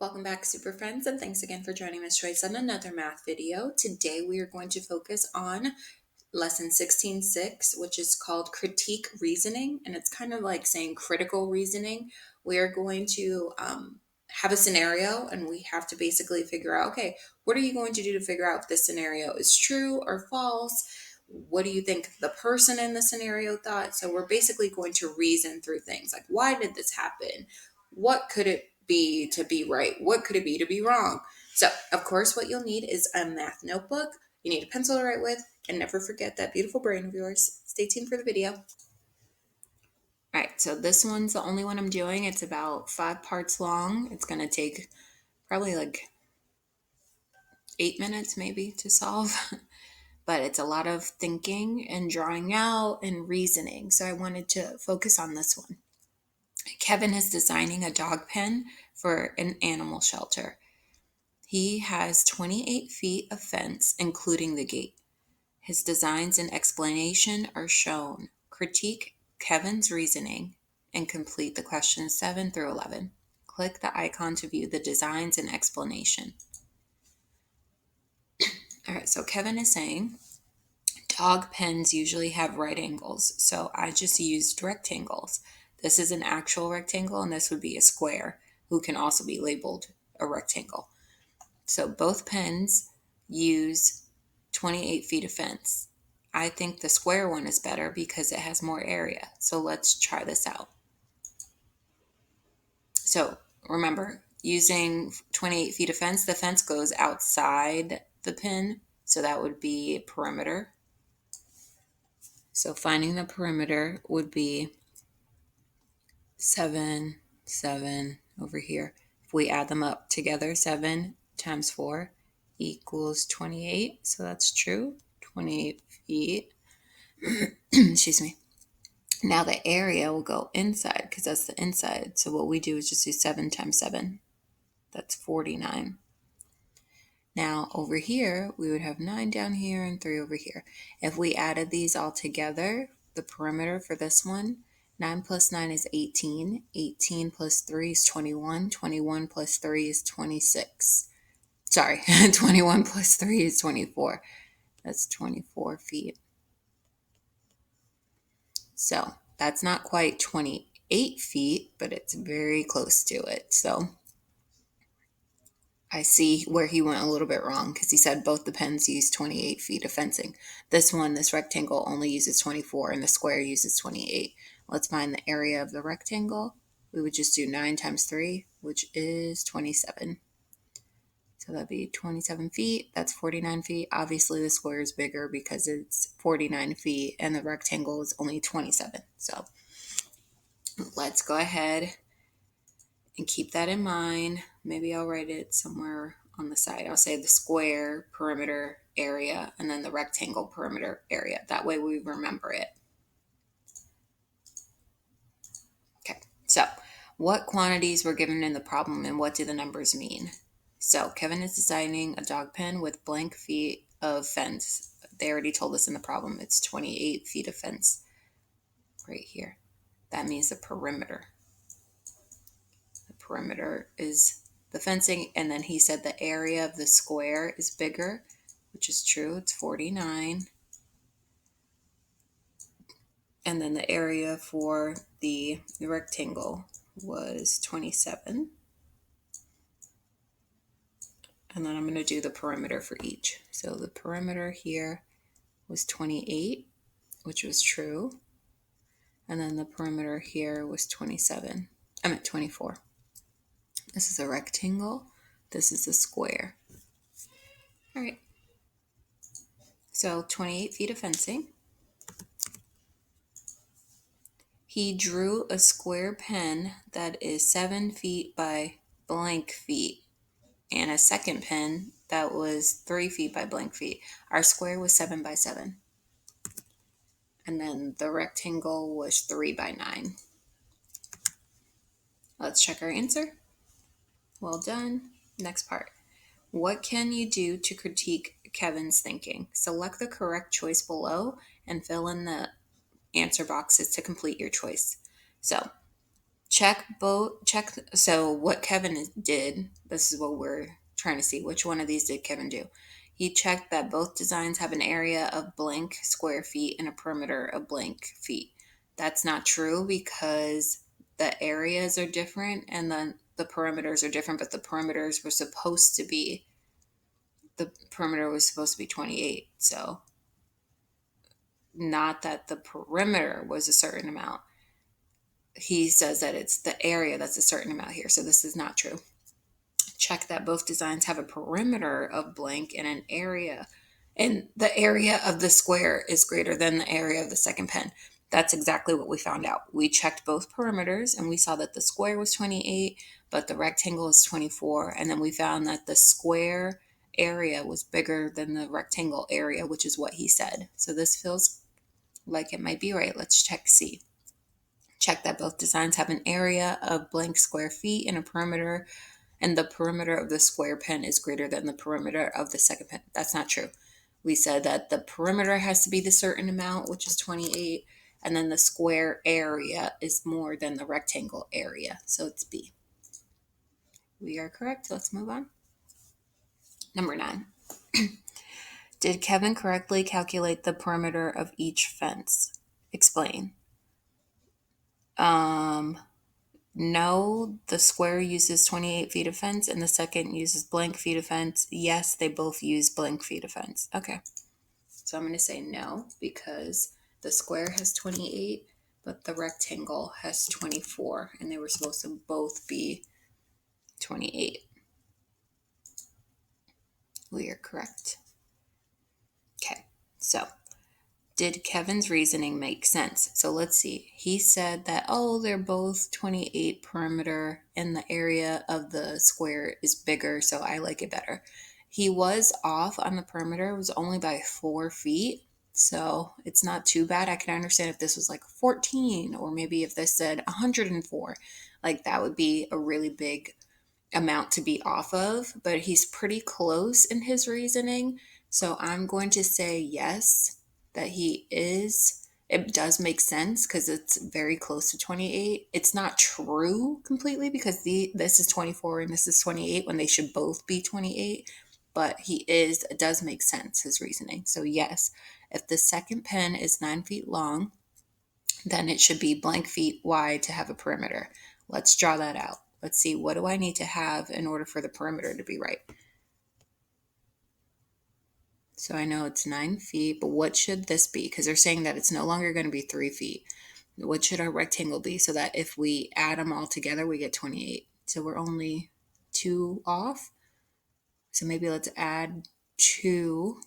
Welcome back, Super Friends, and thanks again for joining Miss Joyce on another math video. Today we are going to focus on lesson 16.6, which is called critique reasoning, and it's kind of like saying critical reasoning. We are going to have a scenario, and we have to basically figure out, okay, what are you going to do to figure out if this scenario is true or false? What do you think the person in the scenario thought? So we're basically going to reason through things like, why did this happen? What could it be to be right? What could it be to be wrong? So, of course, what you'll need is a math notebook. You need a pencil to write with, and never forget that beautiful brain of yours. Stay tuned for the video. All right, so this one's the only one I'm doing. It's about 5 parts long. It's going to take probably like 8 minutes maybe to solve, but it's a lot of thinking and drawing out and reasoning. So I wanted to focus on this one. Kevin is designing a dog pen for an animal shelter. He has 28 feet of fence, including the gate. His designs and explanation are shown. Critique Kevin's reasoning and complete the questions 7 through 11. Click the icon to view the designs and explanation. All right, so Kevin is saying dog pens usually have right angles, so I just used rectangles. This is an actual rectangle, and this would be a square, who can also be labeled a rectangle. So both pens use 28 feet of fence. I think the square one is better because it has more area. So let's try this out. So remember, using 28 feet of fence, the fence goes outside the pen. So that would be perimeter. So finding the perimeter would be 7, 7 over here. If we add them up together, 7 times 4 equals 28. So that's true. 28 feet. Excuse me. Now the area will go inside because that's the inside. So what we do is just do 7 times 7. That's 49. Now over here, we would have 9 down here and 3 over here. If we added these all together, the perimeter for this one, 9 plus 9 is 18. 18 plus 3 is 21. 21 plus 3 is 26. Sorry, 21 plus 3 is 24. That's 24 feet. So that's not quite 28 feet, but it's very close to it. So I see where he went a little bit wrong because he said both the pens use 28 feet of fencing. This one, this rectangle, only uses 24 and the square uses 28. Let's find the area of the rectangle. We would just do 9 times 3, which is 27. So that'd be 27 feet. That's 49 feet. Obviously, the square is bigger because it's 49 feet and the rectangle is only 27. So let's go ahead and keep that in mind. Maybe I'll write it somewhere on the side. I'll say the square perimeter area and then the rectangle perimeter area. That way we remember it. Okay, so what quantities were given in the problem and what do the numbers mean? So Kevin is designing a dog pen with blank feet of fence. They already told us in the problem it's 28 feet of fence right here. That means the perimeter. The perimeter is the fencing, and then he said the area of the square is bigger, which is true. It's 49. And then the area for the rectangle was 27. And then I'm going to do the perimeter for each. So the perimeter here was 28, which was true. And then the perimeter here was 27. I meant 24. This is a rectangle. This is a square. All right. So 28 feet of fencing. He drew a square pen that is 7 feet by blank feet and a second pen that was 3 feet by blank feet. Our square was 7 by 7. And then the rectangle was 3 by 9. Let's check our answer. Well done. Next part. What can you do to critique Kevin's thinking? Select the correct choice below and fill in the answer boxes to complete your choice. So So what Kevin did, this is what we're trying to see. Which one of these did Kevin do? He checked that both designs have an area of blank square feet and a perimeter of blank feet. That's not true because the areas are different and then the perimeters are different, but the perimeter was supposed to be 28. So not that the perimeter was a certain amount. He says that it's the area that's a certain amount here. So this is not true. Check that both designs have a perimeter of blank and the area of the square is greater than the area of the second pen. That's exactly what we found out. We checked both perimeters and we saw that the square was 28, but the rectangle is 24. And then we found that the square area was bigger than the rectangle area, which is what he said. So this feels like it might be right. Let's check C. Check that both designs have an area of blank square feet and the perimeter of the square pen is greater than the perimeter of the second pen. That's not true. We said that the perimeter has to be the certain amount, which is 28, and then the square area is more than the rectangle area. So it's B. We are correct. Let's move on. Number 9. Did Kevin correctly calculate the perimeter of each fence? Explain. No, the square uses 28 feet of fence and the second uses blank feet of fence. Yes, they both use blank feet of fence. Okay. So I'm going to say no because the square has 28, but the rectangle has 24, and they were supposed to both be 28. We are correct. Okay. So did Kevin's reasoning make sense? So let's see. He said that, they're both 28 perimeter and the area of the square is bigger, so I like it better. He was off on the perimeter. It was only by 4 feet, so it's not too bad. I can understand if this was like 14 or maybe if this said 104. Like that would be a really big amount to be off of, but he's pretty close in his reasoning. So I'm going to say yes, that he is. It does make sense because it's very close to 28. It's not true completely because this is 24 and this is 28 when they should both be 28. But it does make sense, his reasoning. So yes, if the second pen is 9 feet long, then it should be blank feet wide to have a perimeter. Let's draw that out. Let's see, what do I need to have in order for the perimeter to be right? So I know it's 9 feet, but what should this be? Because they're saying that it's no longer going to be 3 feet. What should our rectangle be so that if we add them all together, we get 28? So we're only 2 off. So maybe let's add 2.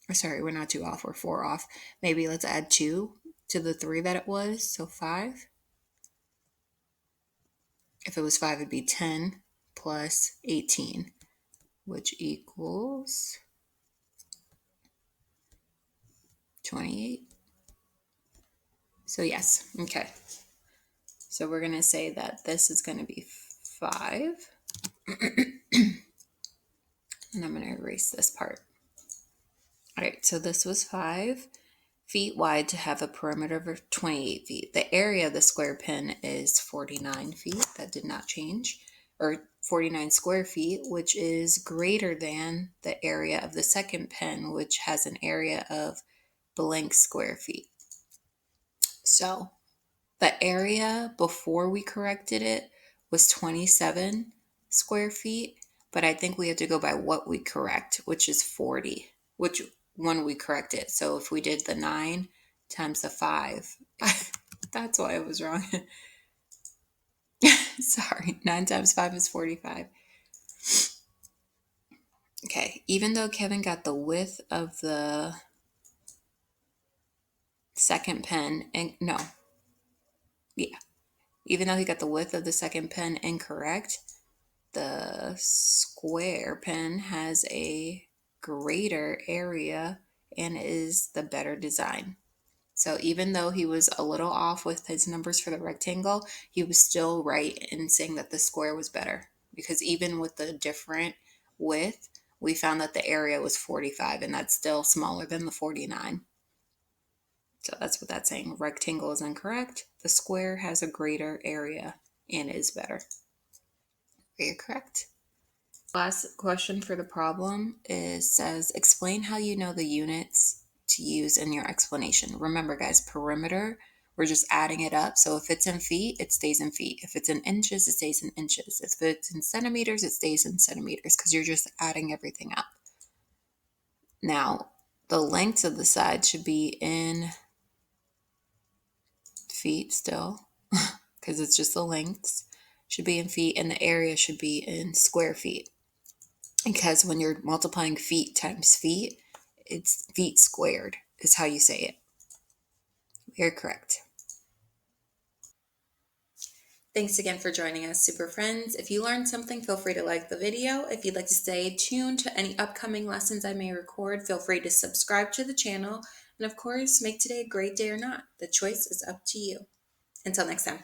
Or sorry, we're not 2 off, we're 4 off. Maybe let's add 2 to the 3 that it was, so 5. If it was 5, it'd be 10 plus 18, which equals 28. So yes, okay. So we're going to say that this is going to be 5. And I'm going to erase this part. All right, so this was 5 feet wide to have a perimeter of 28 feet. The area of the square pen is 49 feet. That did not change. Or 49 square feet, which is greater than the area of the second pen, which has an area of blank square feet. So the area before we corrected it was 27 square feet, but I think we have to go by what we correct, which is 40, which one we correct it. So if we did the 9 times the 5, that's why I was wrong. Sorry, 9 times 5 is 45. Okay, even though Kevin got the width of the second pen, even though he got the width of the second pen incorrect, the square pen has a greater area and is the better design. So even though he was a little off with his numbers for the rectangle, he was still right in saying that the square was better, because even with the different width, we found that the area was 45, and that's still smaller than the 49. So that's what that's saying. Rectangle is incorrect. The square has a greater area and is better. You're correct. Last question for the problem says, explain how you know the units to use in your explanation. Remember, guys, perimeter, we're just adding it up. So if it's in feet, it stays in feet. If it's in inches, it stays in inches. If it's in centimeters, it stays in centimeters because you're just adding everything up. Now, the lengths of the side should be in feet still because it's just the lengths. Should be in feet, and the area should be in square feet. Because when you're multiplying feet times feet, it's feet squared is how you say it. You're correct. Thanks again for joining us, super friends. If you learned something, feel free to like the video. If you'd like to stay tuned to any upcoming lessons I may record, feel free to subscribe to the channel. And of course, make today a great day or not. The choice is up to you. Until next time.